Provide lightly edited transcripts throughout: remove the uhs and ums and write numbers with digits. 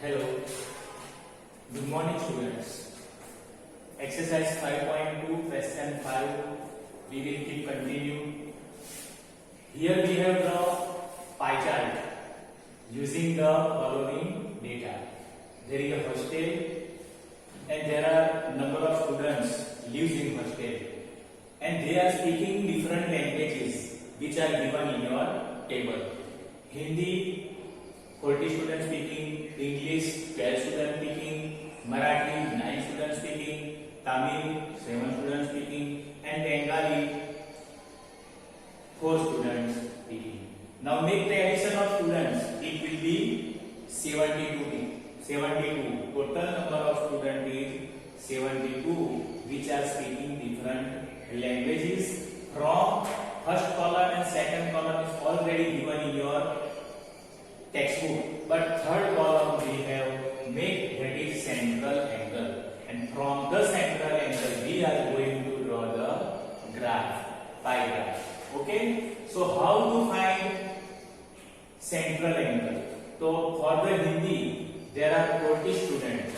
Hello, good morning students. Exercise 5.2 question 5 we will keep continue. Here we have the pie chart using the following data. There is a hostel and there are number of students lives in hostel and they are speaking different languages which are given in your table. Hindi 40 students speaking, English 12 students speaking, Marathi 9 students speaking, Tamil 7 students speaking, and Bengali 4 students speaking. Now make the addition of students. It will be 72. Total number of students is 72, which are speaking different languages. From first column and second column is already given in your textbook, but third column we have make that is central angle, and from the central angle we are going to draw the graph, pie graph. Okay, so how to find central angle? So for the Hindi there are 40 students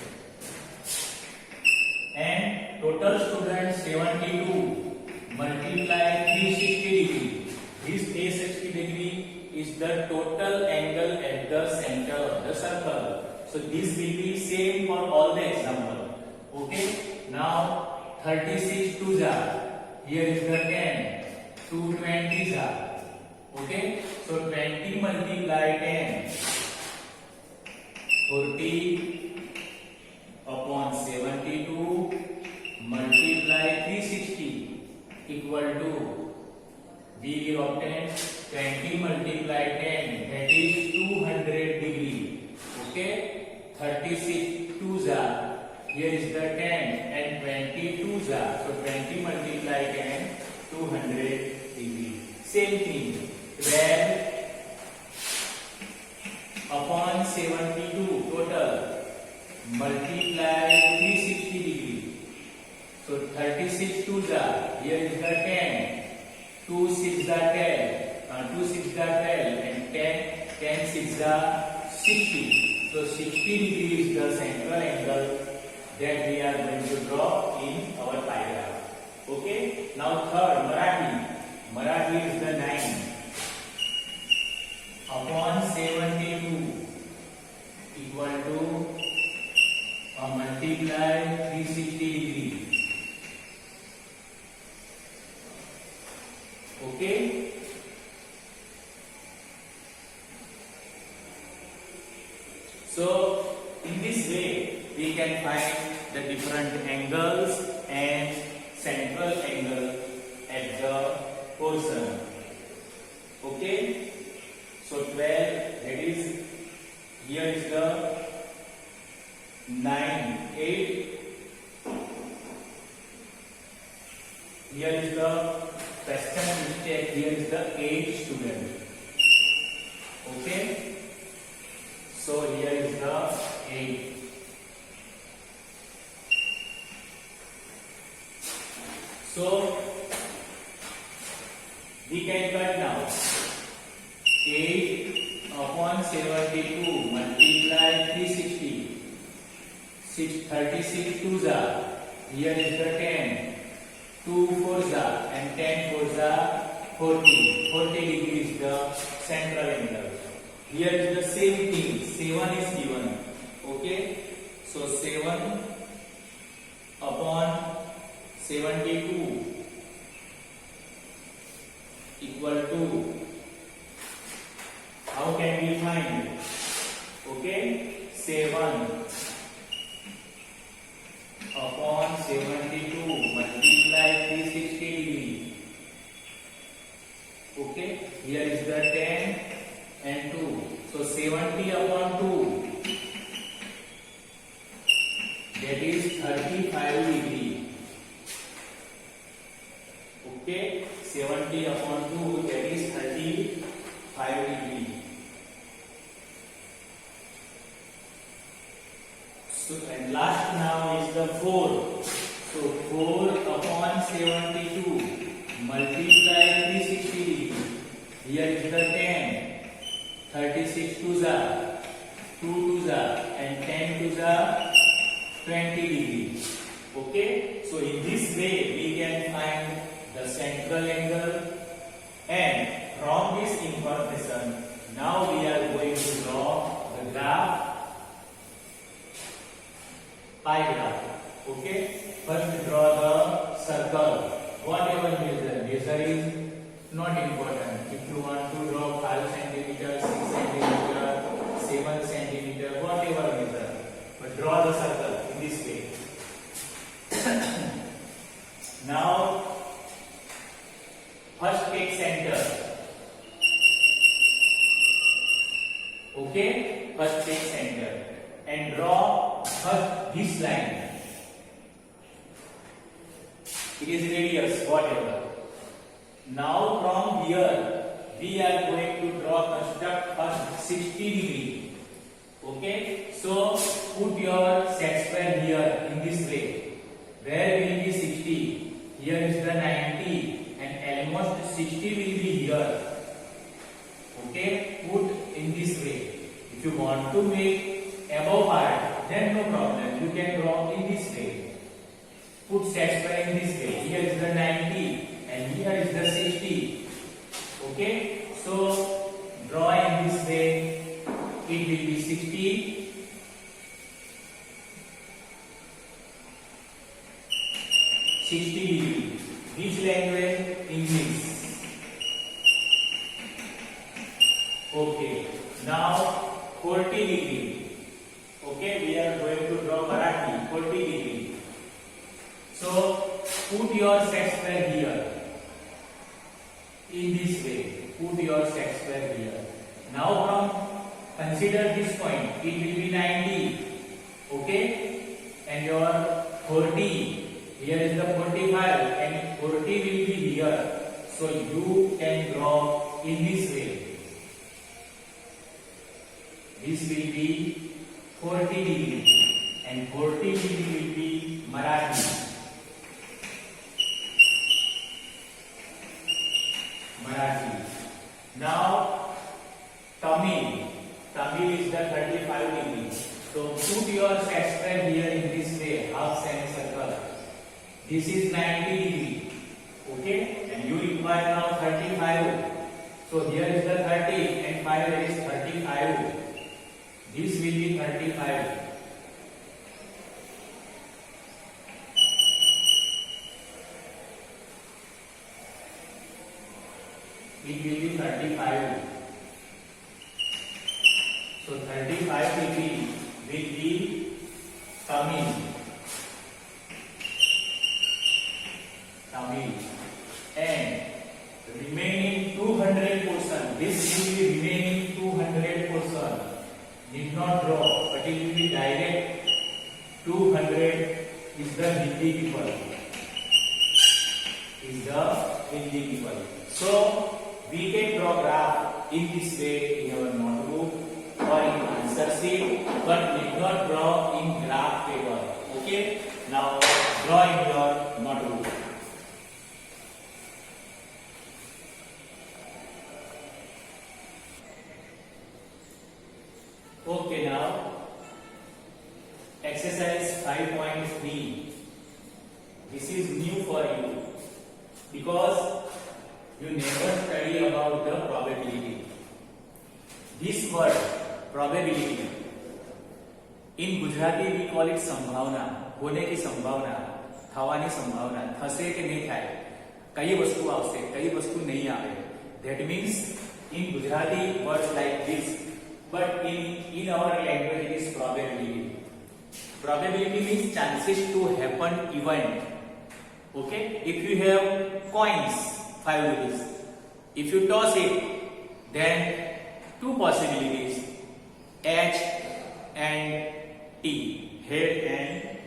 and total students 72 multiply 360 degree. This 360 degree is the total angle at the center of the circle. So this will be same for all the example. Okay. Now 36 twos are. Here is the 10. 2 20s are. Okay. So 20 multiply 10. 40 upon 72 multiply 360 equal to, we will obtain 20 multiply 10, that is 200 degree. Okay, 36 twos are, here is the 10 and 20 twos are, so 20 multiply 10, 200 degree. Same thing, 12 upon 72 total multiply 360 degree. So 36 twos are, here is the 10, 2 6 are 10, 2 6 are 12 and 10 6 are 60. So 60 degree is the central angle that we are going to draw in our pie graph. Okay. Now third, Marathi is the 9 upon 72 equal to multiply 360 degree. Okay. So in this way we can find the different angles and central angle at the portion. Okay. So 12, that is, here is the 9, 8. Here is the question mistake, here is the 8 student. Okay. So here is the 8. So we can cut now. 8 upon 72 multiply 360. 36 twos are. Here is the 10. 2 fours are and 10 fours are 40. 40 degree is the central angle. Here is the same thing. 7 is given. Okay. So 7 upon 72 equal to, how can we find? Okay. 7 upon 72 multiply 360 degree. Okay. Here is the 10 and 2. So 70 upon 2, that is 35 degree. Okay. 70 upon 2, that is 35 degree. So and last now is the 4. So 4 upon 72 multiply 360 degree. Here is the 10. 36 twos are 2 to the and 10 to the 20 degree. Okay, so in this way we can find the central angle, and from this information now we are going to draw the graph, pie graph. Okay, first draw the circle. Whatever measure is not important. If you want to draw 5 centimeter, 6 centimeter, 7 centimeter, whatever measure, but draw the circle in this way. Now, first take center. Okay, first take center and draw first this line. It is radius, whatever. Now from here we are going to construct first 60 degree. Okay, so put your set square here in this way. Where will be 60? Here is the 90 and almost 60 will be here. Okay, put in this way. If you want to make above part, then no problem. You can draw in this way. Put set square in this way. Here is the 90 and here is the 60. Okay, so draw in this way. It will be 60. 60 degree. Which language? English. Okay. Now 40 degree. Okay, we are going to draw Marathi. 40 degree. So put your set square here. In this way. Put your set square here. Now from consider this point. It will be 90. Okay, and your 40. Here is the 45 and 40 will be here. So you can draw in this way. This will be 40 degree and 40 degree will be Marathi. Now Tamil. Tamil is the 35 degree. So put your set square here in this way, half semicircle. This is 90 degree. Okay, and you require now 35. So here is the 30 and 5 is 35. This will be 35. It will be 35. So 35 degree will be Tamil. And remaining 200 portion. This will be remaining 200 portion. Did not draw, but it will be direct. 200 is the Hindi people. So we can draw graph in this way in our notebook or in answer sheet, but did not draw in graph paper. Okay. Now draw in your notebook. Okay, now exercise 5.3. This is new for you because you never study about the probability. This word probability in Gujarati we call it संभावना. होने की संभावना, थवानी संभावना, थसे के नहीं थाय, कई वस्तु आवश्य, कई वस्तु नहीं आवे. That means in Gujarati words like this. But in our language it is probability. Probability means chances to happen event. Okay? If you have coins, 5 rupees, if you toss it, then two possibilities, H and T, head and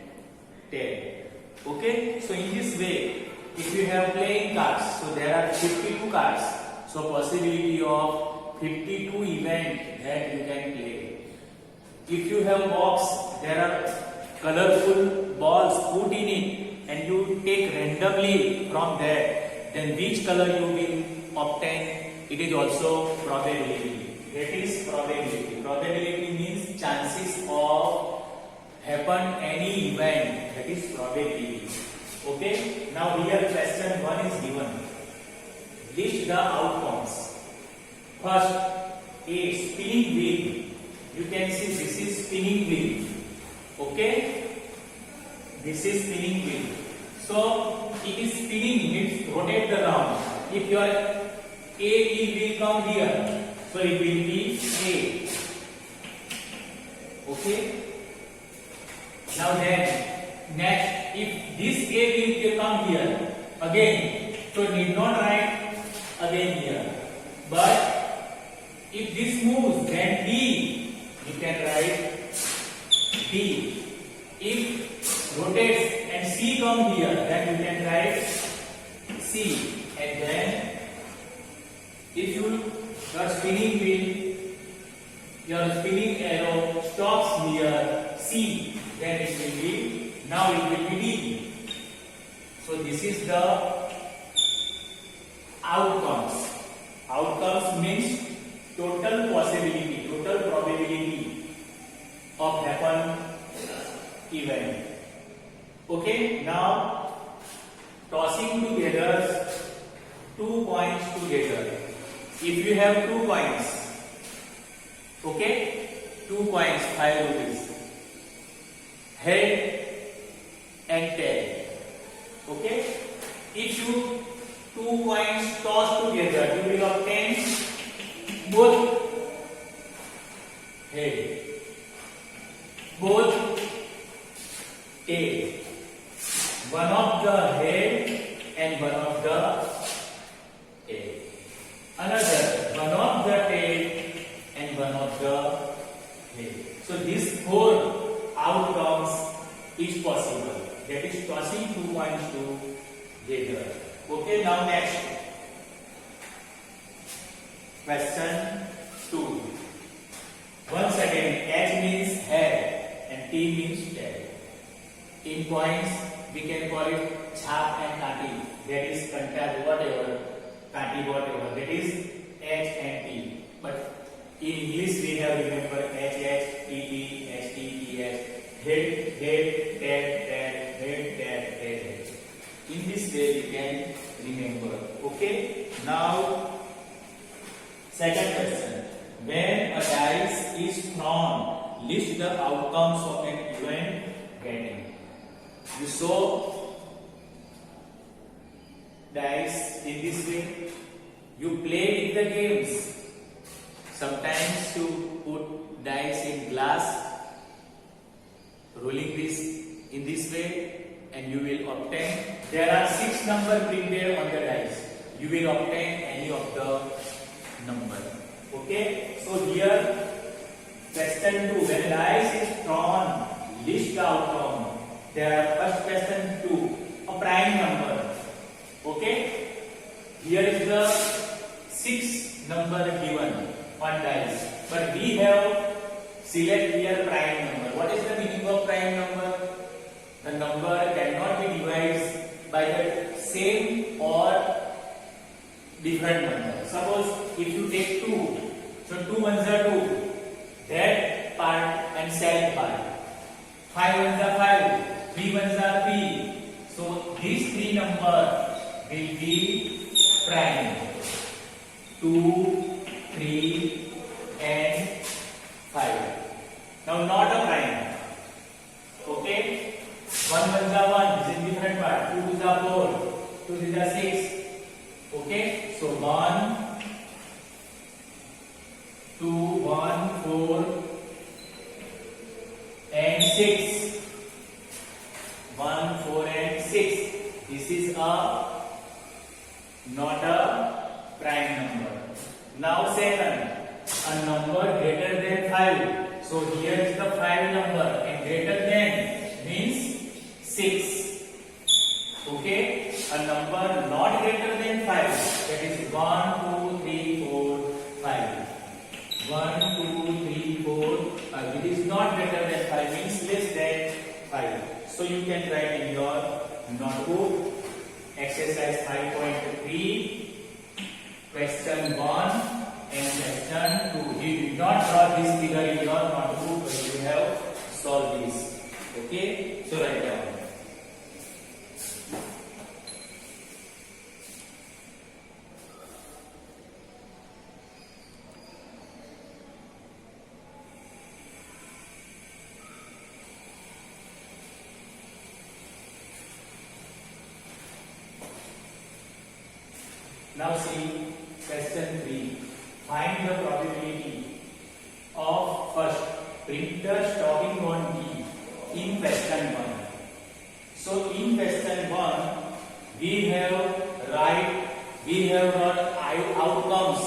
tail. Okay? So in this way, if you have playing cards, so there are 52 cards. So possibility of 52 events that you can play. If you have box, there are colorful balls put in it and you take randomly from there, then which color you will obtain, it is also probability. That is probability. Probability means chance. happen any event, that is probability. Okay, now here question 1 is given. List the outcomes. First, a spinning wheel. You can see this is spinning wheel. Okay, this is spinning wheel. So it is spinning, means rotate the round. If your A will come here, so it will be A. Okay. Now then, next, if this A will come here again, so need not write again here. But if this moves, then D, you can write D. If rotates and C come here, then you can write C. And then, if your spinning wheel, your spinning arrow stops here, C, then it will be, now it will be D. So this is the outcomes. Outcomes means total possibility, total probability of happen event. Okay, now tossing together 2 coins together. If you have 2 coins, okay, 2 coins, 5 rupees, head and tail. Okay, if you 2 coins toss together, you will obtain both head, both tail. One of the head and one of the tail. Another, one of the tail and one of the head. So these 4 outcomes is possible. That is tossing 2 coins together. Okay, now next. Question 2. Once again, H means head and T means tail. In coins, we can call it chap and kati. That is contact whatever, kati whatever. That is H and T. But in English, we have remember H, H, T, T, H, T, T, H. Head, head, tail, tail, head, tail, head, head. In this way, we can remember. Okay. Now, second question. When a dice is thrown, list the outcomes of an event getting. You saw dice in this way. You play with the games. Sometimes you put dice in glass, rolling this in this way, and you will obtain. There are 6 numbers printed on the dice. You will obtain any of the number. Okay. So here, question 2. When dice is thrown, list the outcome. There are first question 2, a prime number. Okay. Here is the 6 number given on dice, but we have select here prime number. What is the meaning of prime number? The number cannot be divided by the same or different number. Suppose if you take 2, so 2 ones are 2, that part and self part. 5 ones are 5, 3 ones are 3. So these 3 numbers will be prime. 2, 3 and 5. Now not a prime. Okay. 1 ones are 1, this is different part. 2 is 4, 2 is 6. Okay. So 1, 2, 1, 4 and 6. 1, 4 and 6. This is not a prime number. Now second, a number greater than 5. So here is the 5 number, and greater than means 6. Okay, a number not greater than 5, that is 1, 2, 3, 4, 5. 1, 2, 3, 4. It is not greater than 5, means less than 5. So you can write in your notebook exercise 5.3, question 1 and question 2. You did not draw this figure in your notebook, but you have solved this. Okay, so write down. Now see question 3. Find the probability of first printer stopping on D in question 1. So in question 1 we have got outcomes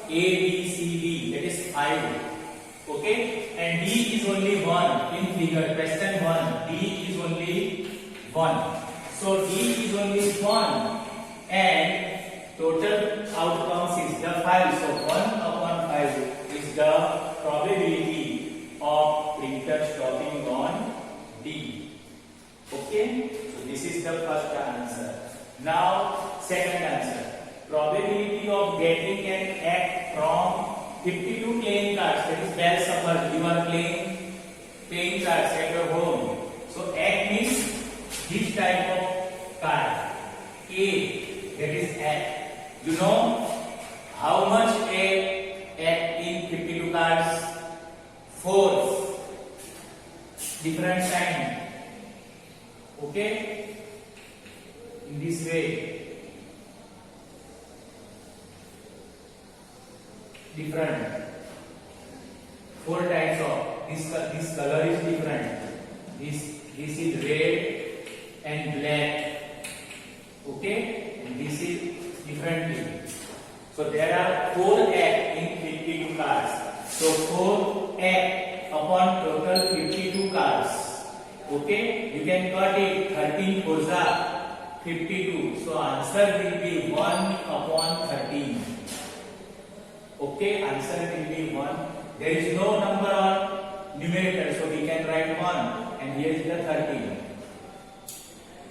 A, B, C, D, that is 5. Okay, and D is only 1 in figure. Question 1, D is only 1. So D is only 1 and total outcomes is the 5. So 1 upon 5 is the probability of printer stopping on D. Okay, so this is the first answer. Now second answer. Probability of getting an egg from 52 playing cards, that is bell supper. You are playing cards at your home. So egg means this type of card. A, that is egg. You know how much egg in 52 cards? 4. Different sign. Okay, in this way. Different. 4 types of this color is different. This is red and black. Okay, and this is differently. So there are 4 eggs in 52 cards. So 4 eggs upon total 52 cards. Okay, you can cut it. 13 4s are 52. So answer will be 1 upon 13. Okay, answer will be 1. There is no number on numerator, so we can write 1. And here is the 13.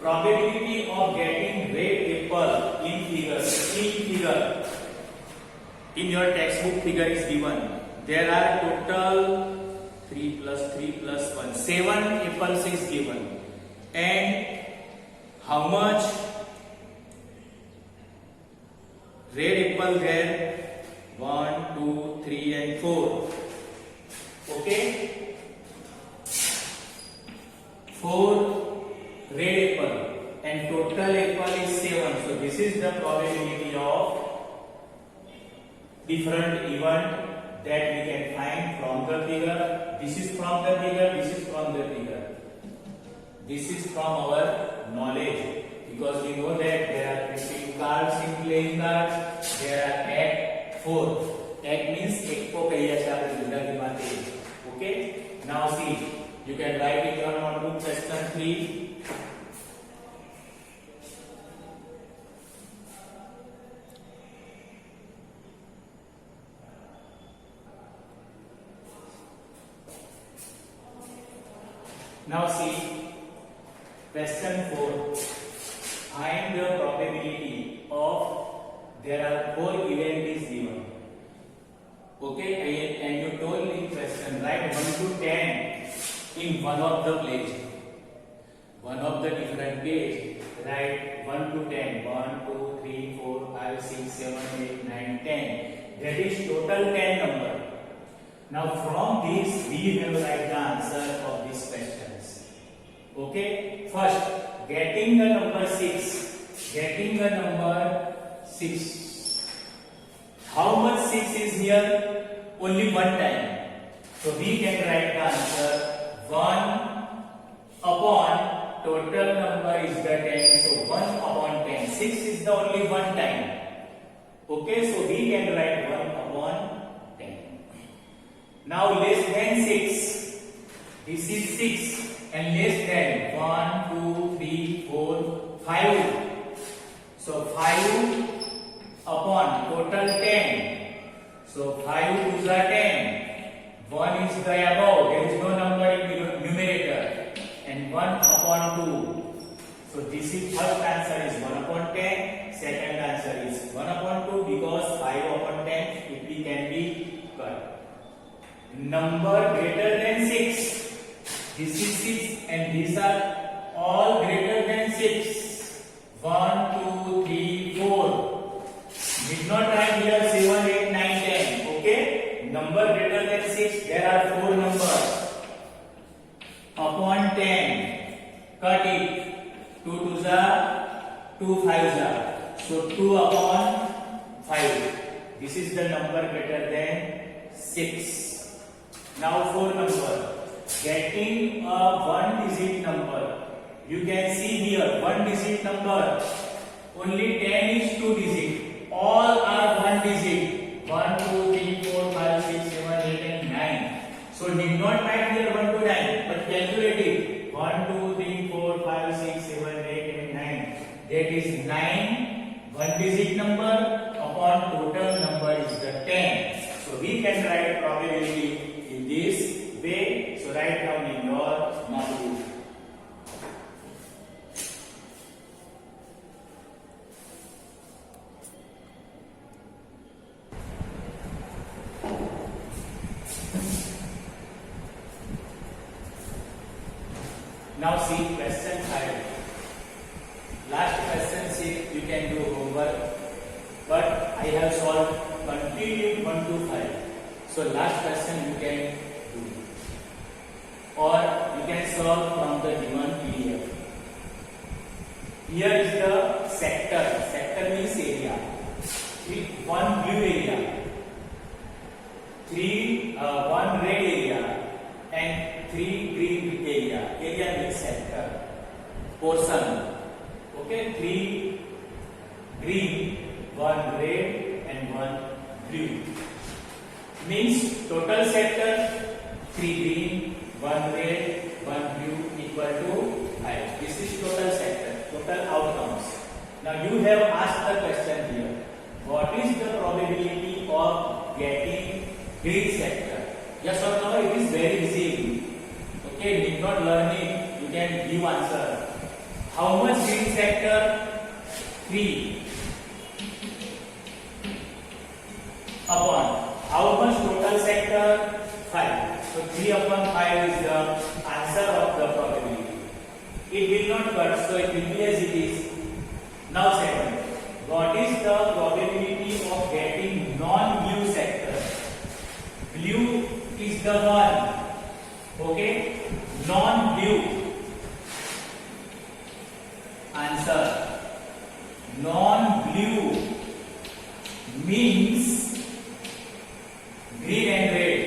Probability of getting red apple in figure. In your textbook, figure is given. There are total 3 plus 3 plus 1. 7 apples is given. And how much red apple there? 1, 2, 3 and 4. Okay? 4 red apple and total apple is 7. So this is the probability of different event that we can find from the figure. This is from the figure, this is from the figure. This is from our knowledge, because we know that there are 50 cards in playing cards. There are egg 4. Egg means egg ko kahiya છે આપણે ગુજરાતીમાં તે. Okay, now see, you can write in your notebook question 3. Now see question 4. Find the probability of there are 4 events given. Okay, and you told in question write 1 to 10 in one of the place. One of the different page. Write 1 to 10. 1, 2, 3, 4, 5, 6, 7, 8, 9, 10. That is total 10 number. Now from this we will write the answer of these questions. Okay, first getting the number 6. Getting the number 6. How much 6 is here? Only one time. So we can write the answer 1 upon total number is the 10. So 1 upon 10. 6 is the only one time. Okay, so we can write 1 upon 10. Now less than 6. This is 6 and less than 1, 2, 3, 4, 5. So 5 upon total 10. So 5 2s are 10. 1 is the above. There is no number in numerator. And 1 upon 2. So this is first answer is 1 upon 10. Second answer is 1 upon 2 because 5 upon 10 it can be cut. Number greater than 6. This is 6 and these are all greater than 6. 1, 2, 3, 4. Did not write here 7, 8, 9, 10. Okay? Number greater than 6, there are 4 numbers. Upon 10. Cut it. 2 2s are 2 5s are. So 2 upon 5. This is the number greater than 6. Now 4 number. Getting a 1-digit number. You can see here 1-digit number. Only 10 is 2 digit. All are 1 digit. 1, 2, 3, 4, 5, 6, 7, 8 and 9. So need not write here 1 to 9, but calculate it. 1, 2, 3, 4, 5, 6, 7, 8 and 9. That is 9 1-digit number upon total number is the 10. So we can write probability in this way. So write down in your notebook. Now see question 5. Last question 6 you can do homework, but I have solved continued 1 to 5. So last question you can do, or you can solve from the given PDF. Here is the sector. Sector means area. With 1 blue area, 1 red area, and 3 green area. Area means sector. Portion. Okay, 3 green, 1 red, and 1 blue. Means total sector 3 green, 1 red, 1 blue equal to 5. This is total sector, total outcomes. Now you have asked the question here. What is the probability of getting green sector? Yes or no? It is very easy. Okay, need not learn it. You can give answer. How much green sector? 3. Upon. How much total sector? 5. So 3 upon 5 is the answer of the probability. It will not cut, so it will be as it is. Now second. What is the probability of getting non-blue sector? Blue is the one. Okay? Non-blue. Answer. Non-blue means green and red.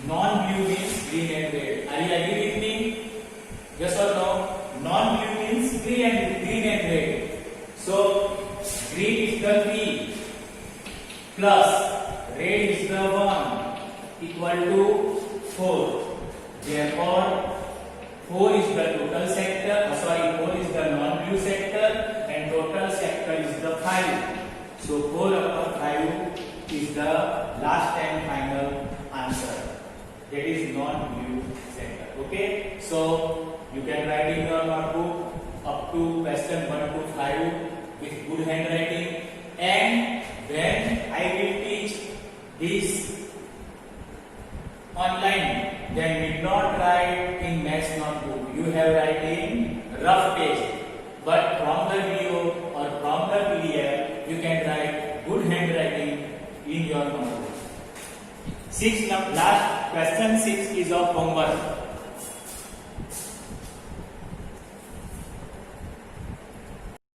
Non-blue means green and red. Are you agree with me? Yes or no? Non-blue means green and red. So green is the 3 plus red is the 1 equal to 4. Therefore, 4 is the total sector. 4 is the non-blue sector, and total sector is the 5. So 4 upon 5 is the last and final answer. That is non-blue sector. Okay. So you can write in your notebook up to question 1 to 5 with good handwriting. And when I will teach this online, then did not write in maths notebook. You have write in rough page. But from the video or from the PDF, you can write good handwriting in your notebook. Last question 6 is of homework.